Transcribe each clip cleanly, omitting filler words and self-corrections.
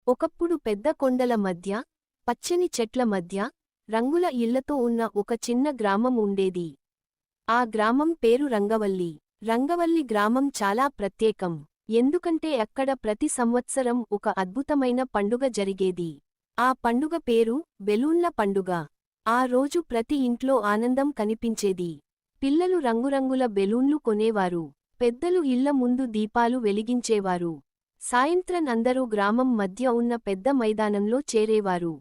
ఒకప్పుడు పెద్ద కొండల మధ్య, పచ్చని చెట్ల మధ్య, రంగుల ఇళ్లతో ఉన్న ఒక చిన్న గ్రామం ఉండేది. ఆ గ్రామం పేరు రంగవల్లి. రంగవల్లి గ్రామం చాలా ప్రత్యేకం. ఎందుకంటే అక్కడ ప్రతి సంవత్సరం ఒక అద్భుతమైన పండుగ జరిగేది. ఆ పండుగ పేరు బెలూన్ల పండుగ. ఆ రోజు ప్రతి ఇంట్లో ఆనందం కనిపించేది. పిల్లలు రంగురంగుల బెలూన్లు కొనేవారు. పెద్దలు ఇళ్ల ముందు దీపాలు వెలిగించేవారు. సాయంత్రం అందరూ గ్రామం మధ్య ఉన్న పెద్ద మైదానంలో చేరేవారు.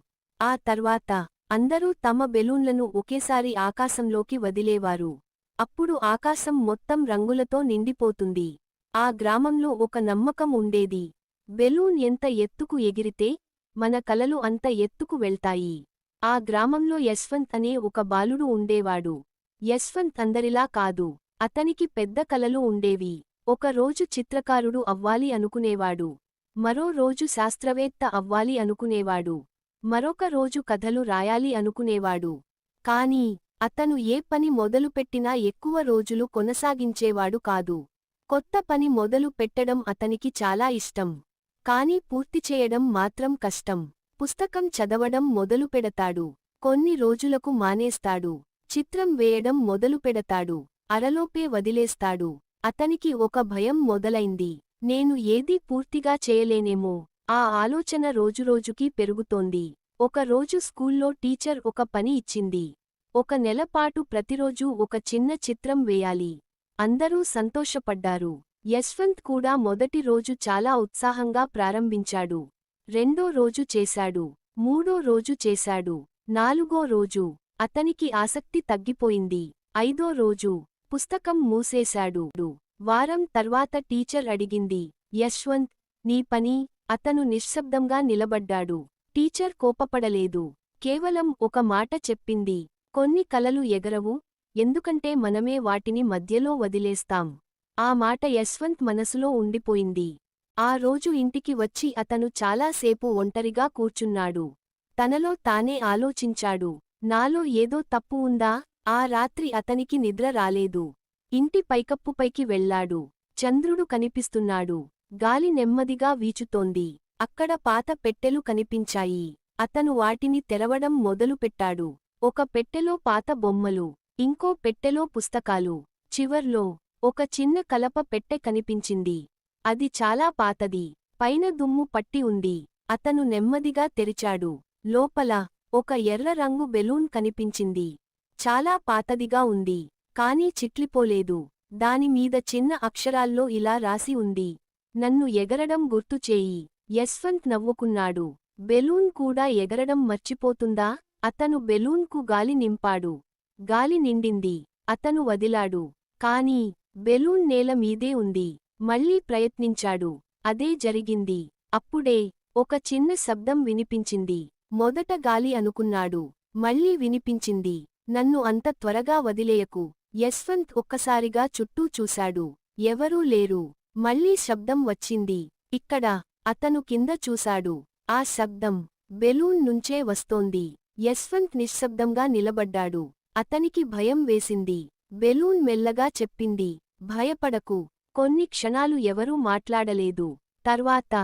ఆ తర్వాత అందరూ తమ బెలూన్లను ఒకేసారి ఆకాశంలోకి వదిలేవారు. అప్పుడు ఆకాశం మొత్తం రంగులతో నిండిపోతుంది. ఆ గ్రామంలో ఒక నమ్మకం ఉండేది. బెలూన్ ఎంత ఎత్తుకు ఎగిరితే మన కలలు అంత ఎత్తుకు వెళ్తాయి. ఆ గ్రామంలో యశ్వంత్ అనే ఒక బాలుడు ఉండేవాడు. యశ్వంత్ అందరిలా కాదు. అతనికి పెద్ద కలలు ఉండేవి. ఒక రోజు చిత్రకారుడు అవ్వాలి అనుకునేవాడు. మరో రోజు శాస్త్రవేత్త అవ్వాలి అనుకునేవాడు. మరొక రోజు కథలు రాయాలి అనుకునేవాడు. కానీ అతను ఏ పని మొదలుపెట్టినా ఎక్కువ రోజులు కొనసాగించేవాడు కాదు. కొత్త పని మొదలు పెట్టడం అతనికి చాలా ఇష్టం. కానీ పూర్తి చేయడం మాత్రం కష్టం. పుస్తకం చదవడం మొదలుపెడతాడు. కొన్ని రోజులకు మానేస్తాడు. చిత్రం వేయడం మొదలుపెడతాడు. అరలోపే వదిలేస్తాడు. అతనికి ఒక భయం మొదలైంది. నేను ఏదీ పూర్తిగా చేయలేనేమో. ఆ ఆలోచన రోజురోజుకీ పెరుగుతోంది. ఒక రోజు స్కూల్లో టీచర్ ఒక పని ఇచ్చింది. 1 నెల పాటు ప్రతిరోజూ ఒక చిన్న చిత్రం వేయాలి. అందరూ సంతోషపడ్డారు. యశ్వంత్ కూడా మొదటి రోజు చాలా ఉత్సాహంగా ప్రారంభించాడు. రెండో రోజు చేశాడు. మూడో రోజు చేశాడు. 4వ రోజు అతనికి ఆసక్తి తగ్గిపోయింది. 5వ రోజు పుస్తకం మూసేశాడు. వారం తర్వాత టీచర్ అడిగింది, యశ్వంత్, నీ పని? అతను నిశ్శబ్దంగా నిలబడ్డాడు. టీచర్ కోపపడలేదు. కేవలం ఒక మాట చెప్పింది, కొన్ని కలలు ఎగరవు, ఎందుకంటే మనమే వాటిని మధ్యలో వదిలేస్తాం. ఆ మాట యశ్వంత్ మనసులో ఉండిపోయింది. ఆ రోజు ఇంటికి వచ్చి అతను చాలాసేపు ఒంటరిగా కూర్చున్నాడు. తనలో తానే ఆలోచించాడు, నాలో ఏదో తప్పు ఉందా? ఆ రాత్రి అతనికి నిద్ర రాలేదు. ఇంటి పైకప్పుపైకి వెళ్లాడు. చంద్రుడు కనిపిస్తున్నాడు. గాలి నెమ్మదిగా వీచుతోంది. అక్కడ పాత పెట్టెలు కనిపించాయి. అతను వాటిని తెరవడం మొదలుపెట్టాడు. ఒక పెట్టెలో పాత బొమ్మలు, ఇంకో పెట్టెలో పుస్తకాలు. చివర్లో ఒక చిన్న కలప పెట్టె కనిపించింది. అది చాలా పాతది. పైన దుమ్ము పట్టి ఉంది. అతను నెమ్మదిగా తెరిచాడు. లోపల ఒక ఎర్ర రంగు బెలూన్ కనిపించింది. చాలా పాతదిగా ఉంది. కానీ చిట్లిపోలేదు. దానిమీద చిన్న అక్షరాల్లో ఇలా రాసి ఉంది, నన్ను ఎగరడం గుర్తుచేయి. యశ్వంత్ నవ్వుకున్నాడు. బెలూన్ కూడా ఎగరడం మర్చిపోతుందా? అతను బెలూన్కు గాలి నింపాడు. గాలి నిండింది. అతను వదిలాడు. కానీ బెలూన్ నేల మీదే ఉంది. మళ్ళీ ప్రయత్నించాడు. అదే జరిగింది. అప్పుడే ఒక చిన్న శబ్దం వినిపించింది. మొదట గాలి అనుకున్నాడు. మళ్ళీ వినిపించింది, నన్ను అంత త్వరగా వదిలేయకు. యశ్వంత్ ఒక్కసారిగా చుట్టూ చూశాడు. ఎవరూ లేరు. మళ్ళీ శబ్దం వచ్చింది. ఇక్కడ. అతను కింద చూశాడు. ఆ శబ్దం బెలూన్ నుంచే వస్తోంది. యశ్వంత్ నిశ్శబ్దంగా నిలబడ్డాడు. అతనికి భయం వేసింది. బెలూన్ మెల్లగా చెప్పింది, భయపడకు. కొన్ని క్షణాలు ఎవరూ మాట్లాడలేదు. తర్వాత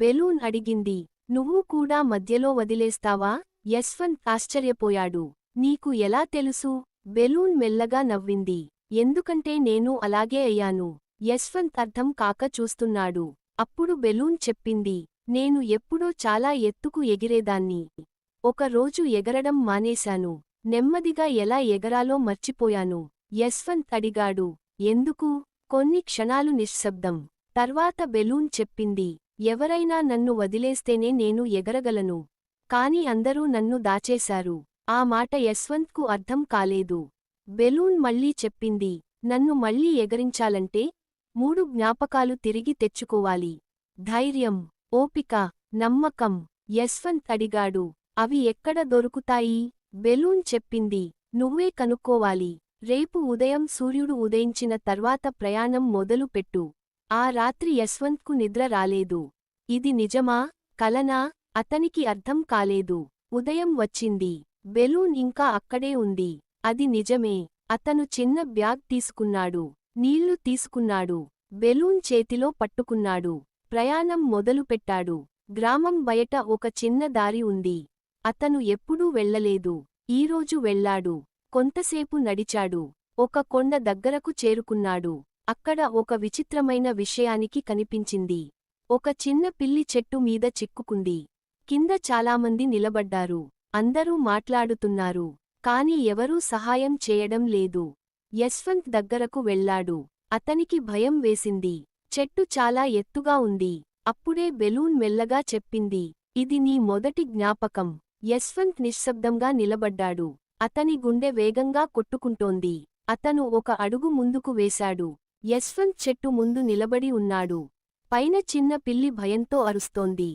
బెలూన్ అడిగింది, నువ్వు కూడా మధ్యలో వదిలేస్తావా? యశ్వంత్ ఆశ్చర్యపోయాడు. నీకు ఎలా తెలుసు? బెలూన్ మెల్లగా నవ్వింది. ఎందుకంటే నేను అలాగే అయ్యాను. యశ్వంత్ అర్థం కాక చూస్తున్నాడు. అప్పుడు బెలూన్ చెప్పింది, నేను ఎప్పుడో చాలా ఎత్తుకు ఎగిరేదాన్ని. ఒక రోజు ఎగరడం మానేశాను. నెమ్మదిగా ఎలా ఎగరాలో మర్చిపోయాను. యశ్వంత్ అడిగాడు, ఎందుకు? కొన్ని క్షణాలు నిశ్శబ్దం. తర్వాత బెలూన్ చెప్పింది, ఎవరైనా నన్ను వదిలేస్తేనే నేను ఎగరగలను. కాని అందరూ నన్ను దాచేశారు. ఆ మాట యశ్వంత్కు అర్థం కాలేదు. బెలూన్ మళ్ళీ చెప్పింది, నన్ను మళ్ళీ ఎగరించాలంటే 3 జ్ఞాపకాలు తిరిగి తెచ్చుకోవాలి. ధైర్యం, ఓపిక, నమ్మకం. యశ్వంత్ అడిగాడు, అవి ఎక్కడ దొరుకుతాయి? బెలూన్ చెప్పింది, నువ్వే కనుక్కోవాలి. రేపు ఉదయం సూర్యుడు ఉదయించిన తర్వాత ప్రయాణం మొదలుపెట్టు. ఆ రాత్రి యశ్వంత్కు నిద్ర రాలేదు. ఇది నిజమా, కలనా? అతనికి అర్థం కాలేదు. ఉదయం వచ్చింది. బెలూన్ ఇంకా అక్కడే ఉంది. అది నిజమే. అతను చిన్న బ్యాగ్ తీసుకున్నాడు. నీళ్లు తీసుకున్నాడు. బెలూన్ చేతిలో పట్టుకున్నాడు. ప్రయాణం మొదలుపెట్టాడు. గ్రామం బయట ఒక చిన్న దారి ఉంది. అతను ఎప్పుడూ వెళ్ళలేదు. ఈరోజు వెళ్ళాడు. కొంతసేపు నడిచాడు. ఒక కొండ దగ్గరకు చేరుకున్నాడు. అక్కడ ఒక విచిత్రమైన విషయానికి కనిపించింది. ఒక చిన్న పిల్లి చెట్టు మీద చిక్కుకుంది. కింద చాలామంది నిలబడ్డారు. అందరూ మాట్లాడుతున్నారు. కాని ఎవరూ సహాయం చేయడం లేదు. యశ్వంత్ దగ్గరకు వెళ్ళాడు. అతనికి భయం వేసింది. చెట్టు చాలా ఎత్తుగా ఉంది. అప్పుడే బెలూన్ మెల్లగా చెప్పింది, ఇది నీ మొదటి జ్ఞాపకం. యశ్వంత్ నిశ్శబ్దంగా నిలబడ్డాడు. అతని గుండె వేగంగా కొట్టుకుంటోంది. అతను ఒక అడుగు ముందుకు వేశాడు. యశ్వంత్ చెట్టు ముందు నిలబడి ఉన్నాడు. పైన చిన్న పిల్లి భయంతో అరుస్తోంది.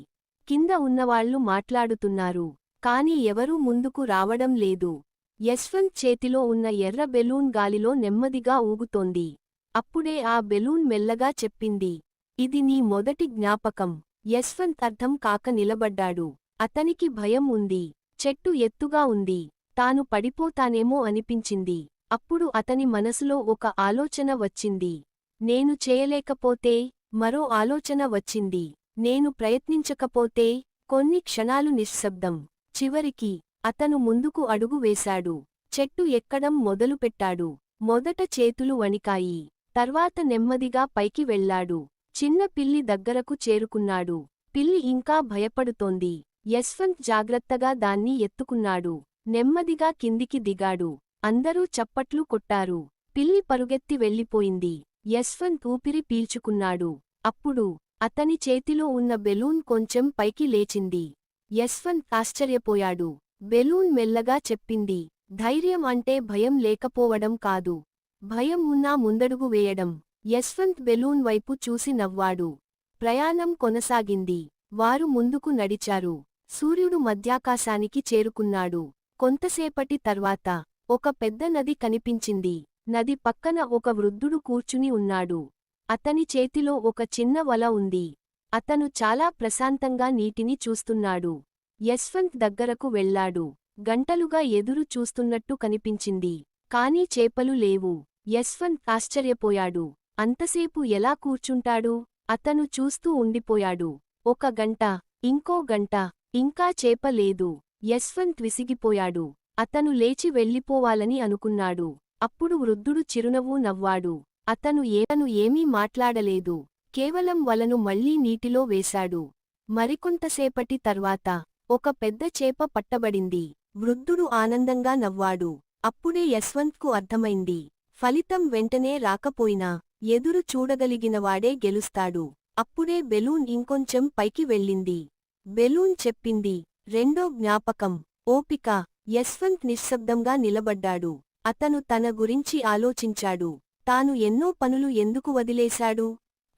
కింద ఉన్నవాళ్లు మాట్లాడుతున్నారు. కాని ఎవరూ ముందుకు రావడం లేదు. యశ్వంత్ చేతిలో ఉన్న ఎర్ర బెలూన్ గాలిలో నెమ్మదిగా ఊగుతోంది. అప్పుడే ఆ బెలూన్ మెల్లగా చెప్పింది, ఇది నీ మొదటి జ్ఞాపకం. యశ్వంత్ అర్థం కాక నిలబడ్డాడు. అతనికి భయం ఉంది. చెట్టు ఎత్తుగా ఉంది. తాను పడిపోతానేమో అనిపించింది. అప్పుడు అతని మనసులో ఒక ఆలోచన వచ్చింది. నేను చేయలేకపోతే? మరో ఆలోచన వచ్చింది. నేను ప్రయత్నించకపోతే? కొన్ని క్షణాలు నిశ్శబ్దం. చివరికి అతను ముందుకు అడుగు వేశాడు. చెట్టు ఎక్కడం మొదలుపెట్టాడు. మొదట చేతులు వణికాయి. తర్వాత నెమ్మదిగా పైకి వెళ్లాడు. చిన్న పిల్లి దగ్గరకు చేరుకున్నాడు. పిల్లి ఇంకా భయపడుతోంది. యశ్వంత్ జాగ్రత్తగా దాన్ని ఎత్తుకున్నాడు. నెమ్మదిగా కిందికి దిగాడు. అందరూ చప్పట్లు కొట్టారు. పిల్లి పరుగెత్తి వెళ్ళిపోయింది. యశ్వంత్ ఊపిరి పీల్చుకున్నాడు. అప్పుడు అతని చేతిలో ఉన్న బెలూన్ కొంచెం పైకి లేచింది. యశ్వంత్ ఆశ్చర్యపోయాడు. బెలూన్ మెల్లగా చెప్పింది, ధైర్యం అంటే భయం లేకపోవడం కాదు. భయం ఉన్నా ముందడుగు వేయడం. యశ్వంత్ బెలూన్ వైపు చూసి నవ్వాడు. ప్రయాణం కొనసాగింది. వారు ముందుకు నడిచారు. సూర్యుడు మధ్యాకాశానికి చేరుకున్నాడు. కొంతసేపటి తర్వాత ఒక పెద్ద నది కనిపించింది. నది పక్కన ఒక వృద్ధుడు కూర్చుని ఉన్నాడు. అతని చేతిలో ఒక చిన్న వల ఉంది. అతను చాలా ప్రశాంతంగా నీటిని చూస్తున్నాడు. యశ్వంత్ దగ్గరకు వెళ్ళాడు. గంటలుగా ఎదురు చూస్తున్నట్టు కనిపించింది. కానీ చేపలు లేవు. యశ్వంత్ ఆశ్చర్యపోయాడు. అంతసేపు ఎలా కూర్చుంటాడు? అతను చూస్తూ ఉండిపోయాడు. ఒక గంట, ఇంకో గంట, ఇంకా చేప లేదు. యశ్వంత్ విసిగిపోయాడు. అతను లేచి వెళ్ళిపోవాలని అనుకున్నాడు. అప్పుడు వృద్ధుడు చిరునవ్వు నవ్వాడు. అతను ఏమీ మాట్లాడలేదు. కేవలం వలను మళ్లీ నీటిలో వేశాడు. మరికొంతసేపటి తర్వాత ఒక పెద్ద చేప పట్టబడింది. వృద్ధుడు ఆనందంగా నవ్వాడు. అప్పుడే యశ్వంత్కు అర్థమైంది. ఫలితం వెంటనే రాకపోయినా ఎదురు చూడగలిగినవాడే గెలుస్తాడు. అప్పుడే బెలూన్ ఇంకొంచెం పైకి వెళ్ళింది. బెలూన్ చెప్పింది, రెండో జ్ఞాపకం, ఓపిక. యశ్వంత్ నిశ్శబ్దంగా నిలబడ్డాడు. అతను తన గురించి ఆలోచించాడు. తాను ఎన్నో పనులు ఎందుకు వదిలేశాడు?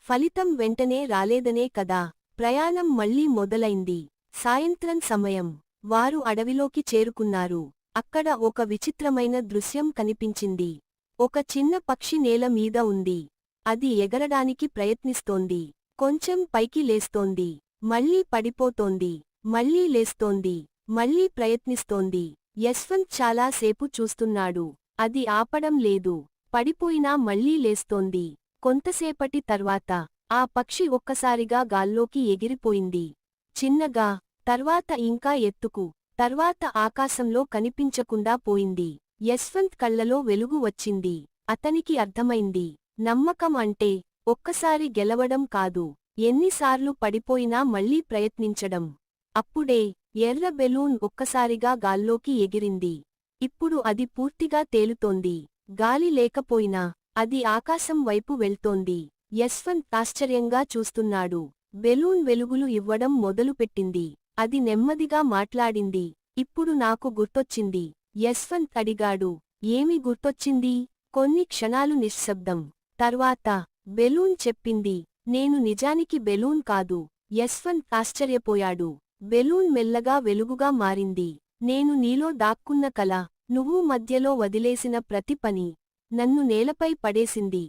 ఫలితం వెంటనే రాలేదనే కదా. ప్రయాణం మళ్లీ మొదలైంది. సాయంత్రం సమయం. వారు అడవిలోకి చేరుకున్నారు. అక్కడ ఒక విచిత్రమైన దృశ్యం కనిపించింది. ఒక చిన్న పక్షి నేల మీద ఉంది. అది ఎగరడానికి ప్రయత్నిస్తోంది. కొంచెం పైకి లేస్తోంది. మళ్లీ పడిపోతోంది. మళ్లీ లేస్తోంది. మళ్లీ ప్రయత్నిస్తోంది. యశ్వంత్ చాలా సేపు చూస్తున్నాడు. అది ఆపడం లేదు. పడిపోయినా మళ్లీ లేస్తోంది. కొంతసేపటి తర్వాత ఆ పక్షి ఒక్కసారిగా గాల్లోకి ఎగిరిపోయింది. చిన్నగా, తర్వాత ఇంకా ఎత్తుకు, తర్వాత ఆకాశంలో కనిపించకుండా పోయింది. యశ్వంత్ కళ్లలో వెలుగు వచ్చింది. అతనికి అర్థమైంది. నమ్మకం అంటే ఒక్కసారి గెలవడం కాదు, ఎన్నిసార్లు పడిపోయినా మళ్లీ ప్రయత్నించడం. అప్పుడే ఎర్ర బెలూన్ ఒక్కసారిగా గాల్లోకి ఎగిరింది. ఇప్పుడు అది పూర్తిగా తేలుతోంది. గాలి లేకపోయినా అది ఆకాశం వైపు వెళ్తోంది. యశ్వంత్ ఆశ్చర్యంగా చూస్తున్నాడు. బెలూన్ వెలుగులు ఇవ్వడం మొదలుపెట్టింది. అది నెమ్మదిగా మాట్లాడింది. ఇప్పుడు నాకు గుర్తొచ్చింది. యశ్వంత్ అడిగాడు, ఏమి గుర్తొచ్చింది? కొన్ని క్షణాలు నిశ్శబ్దం. తర్వాత బెలూన్ చెప్పింది, నేను నిజానికి బెలూన్ కాదు. యశ్వంత్ ఆశ్చర్యపోయాడు. బెలూన్ మెల్లగా వెలుగుగా మారింది. నేను నీలో దాక్కున్న కల, నువ్వు మధ్యలో వదిలేసిన ప్రతి పని నన్ను నేలపై పడేసింది.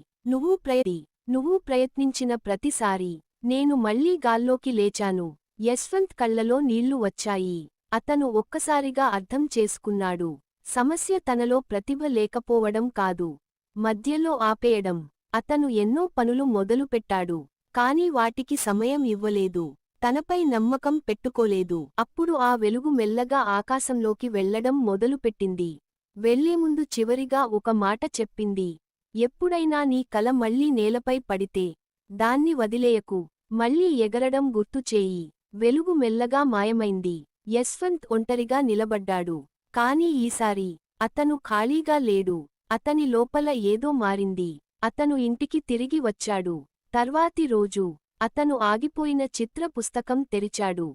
నువ్వు ప్రయత్నించిన ప్రతిసారీ నేను మళ్లీ గాల్లోకి లేచాను. యశ్వంత్ కళ్లలో నీళ్లు వచ్చాయి. అతను ఒక్కసారిగా అర్థం చేసుకున్నాడు. సమస్య తనలో ప్రతిభ లేకపోవడం కాదు, మధ్యలో ఆపేయడం. అతను ఎన్నో పనులు మొదలుపెట్టాడు. కాని వాటికి సమయం ఇవ్వలేదు. తనపై నమ్మకం పెట్టుకోలేదు. అప్పుడు ఆ వెలుగు మెల్లగా ఆకాశంలోకి వెళ్లడం మొదలుపెట్టింది. వెళ్లేముందు చివరిగా ఒక మాట చెప్పింది. ఎప్పుడైనా నీ కల మళ్లీ నేలపై పడితే దాన్ని వదిలేయకు. మళ్లీ ఎగరడం గుర్తుచేయి. వెలుగు మెల్లగా మాయమైంది. యశ్వంత్ ఒంటరిగా నిలబడ్డాడు. కాని ఈసారి అతను ఖాళీగా లేడు. అతని లోపల ఏదో మారింది. అతను ఇంటికి తిరిగి వచ్చాడు. తర్వాతి రోజు అతను ఆగిపోయిన చిత్ర పుస్తకం తెరిచాడు.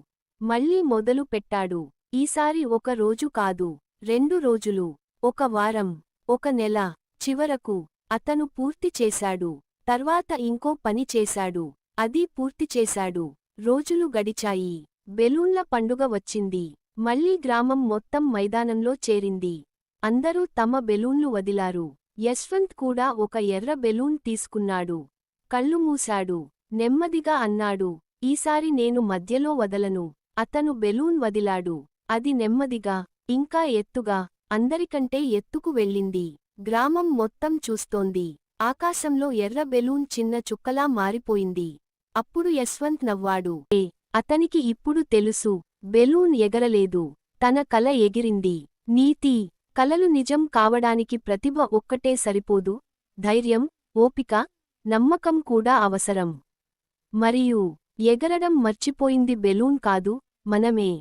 మళ్లీ మొదలు పెట్టాడు. ఈసారి ఒక రోజు కాదు, 2 రోజులు, 1 వారం, 1 నెల. చివరకు అతను పూర్తి చేశాడు. తర్వాత ఇంకో పని చేశాడు. అది పూర్తి చేశాడు. రోజులు గడిచాయి. బెలూన్ల పండుగ వచ్చింది. మళ్లీ గ్రామం మొత్తం మైదానంలో చేరింది. అందరూ తమ బెలూన్లు వదిలారు. యశ్వంత్ కూడా ఒక ఎర్ర బెలూన్ తీసుకున్నాడు. కళ్ళు మూశాడు. నెమ్మదిగా అన్నాడు, ఈసారి నేను మధ్యలో వదలను. అతను బెలూన్ వదిలాడు. అది నెమ్మదిగా, ఇంకా ఎత్తుగా, అందరికంటే ఎత్తుకు వెళ్ళింది. గ్రామం మొత్తం చూస్తోంది. ఆకాశంలో ఎర్ర బెలూన్ చిన్న చుక్కలా మారిపోయింది. అప్పుడు యశ్వంత్ నవ్వాడు. అతనికి ఇప్పుడు తెలుసు, బెలూన్ ఎగరలేదు, తన కల ఎగిరింది. నీతి: కలలు నిజం కావడానికి ప్రతిభ ఒక్కటే సరిపోదు, ధైర్యం, ఓపిక, నమ్మకం కూడా అవసరం. మరియు ఎగరడం మర్చిపోయింది బెలూన్ కాదు, మనమే.